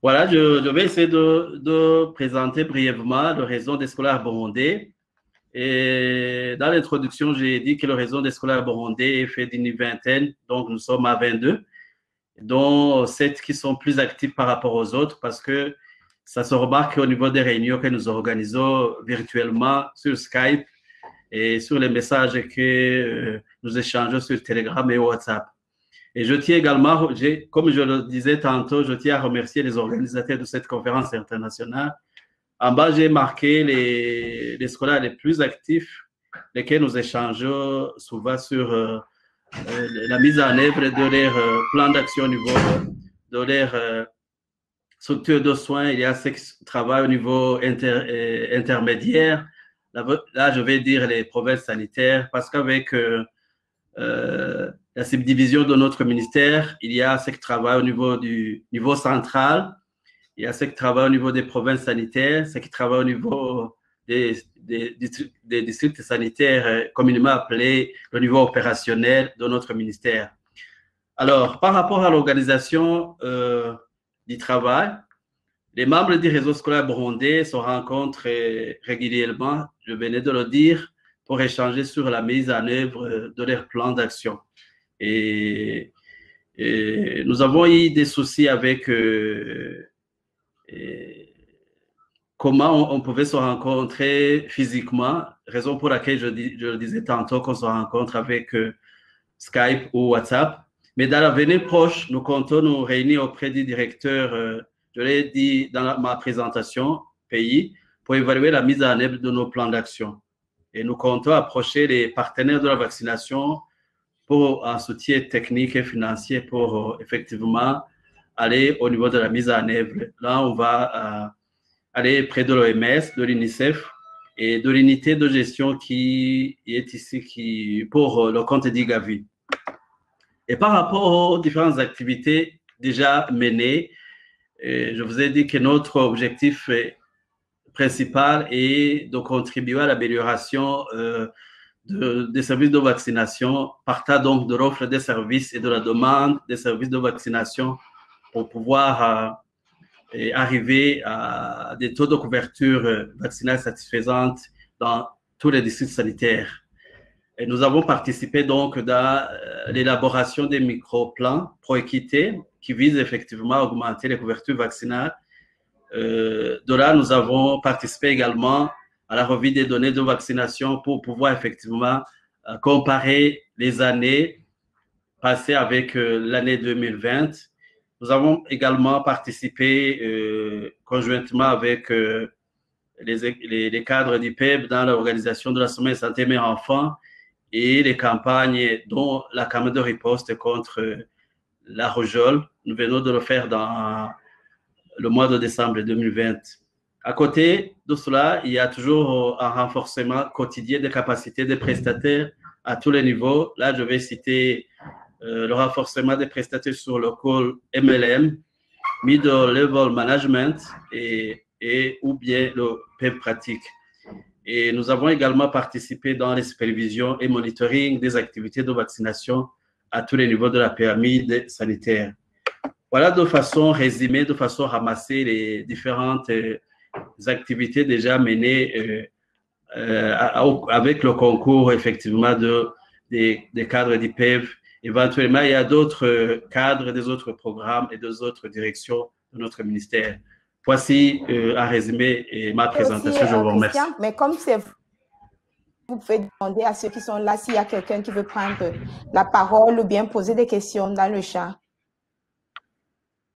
Voilà, je vais essayer de présenter brièvement le réseau des scolaires burundais. Et dans l'introduction, j'ai dit que le réseau des scolaires burundais est fait d'une vingtaine, donc nous sommes à 22, dont 7 qui sont plus actifs par rapport aux autres parce que ça se remarque au niveau des réunions que nous organisons virtuellement sur Skype et sur les messages que nous échangeons sur Telegram et WhatsApp. Et je tiens également, comme je le disais tantôt, je tiens à remercier les organisateurs de cette conférence internationale. En bas, j'ai marqué les scolaires les plus actifs, lesquels nous échangeons souvent sur la mise en œuvre de leur plan d'action au niveau de leur structure de soins. Il y a ceux qui travaillent au niveau intermédiaire. Là, je vais dire les provinces sanitaires, parce qu'avec la subdivision de notre ministère, il y a ceux qui travaillent au niveau du niveau central, il y a ceux qui travaillent au niveau des provinces sanitaires, ceux qui travaillent au niveau des districts sanitaires communément appelés le niveau opérationnel de notre ministère. Alors, par rapport à l'organisation du travail, les membres du réseau scolaire burundais se rencontrent régulièrement, je venais de le dire, pour échanger sur la mise en œuvre de leur plan d'action. Et nous avons eu des soucis avec comment on pouvait se rencontrer physiquement, raison pour laquelle je le disais tantôt qu'on se rencontre avec Skype ou WhatsApp. Mais dans l'avenir proche, nous comptons nous réunir auprès du directeur, je l'ai dit dans ma présentation pays, pour évaluer la mise en œuvre de nos plans d'action. Et nous comptons approcher les partenaires de la vaccination pour un soutien technique et financier pour effectivement aller au niveau de la mise en œuvre. Là, on va aller près de l'OMS, de l'UNICEF et de l'unité de gestion qui est ici pour le compte d'Igavi. Et par rapport aux différentes activités déjà menées, je vous ai dit que notre objectif principal est de contribuer à l'amélioration des services de vaccination, partant donc de l'offre des services et de la demande des services de vaccination pour pouvoir arriver à des taux de couverture vaccinale satisfaisantes dans tous les districts sanitaires. Et nous avons participé donc dans l'élaboration des micro-plans pro-équité qui visent effectivement à augmenter les couvertures vaccinales. De là, nous avons participé également à la revue des données de vaccination pour pouvoir effectivement comparer les années passées avec l'année 2020. Nous avons également participé conjointement avec les cadres du PEB dans l'organisation de la semaine santé mère-enfant et les campagnes dont la campagne de riposte contre la rougeole. Nous venons de le faire dans le mois de décembre 2020. À côté de cela, il y a toujours un renforcement quotidien des capacités des prestataires à tous les niveaux. Là, je vais citer le renforcement des prestataires sur le call MLM, Middle Level Management et ou bien le PEP pratique. Et nous avons également participé dans les supervisions et monitoring des activités de vaccination à tous les niveaux de la pyramide sanitaire. Voilà de façon résumée, de façon ramassée les différentes activités déjà menées avec le concours effectivement des cadres d'IPEV. Éventuellement, il y a d'autres cadres des autres programmes et des autres directions de notre ministère. Voici un résumé et ma présentation. Je vous remercie. Mais comme c'est vous pouvez demander à ceux qui sont là s'il y a quelqu'un qui veut prendre la parole ou bien poser des questions dans le chat.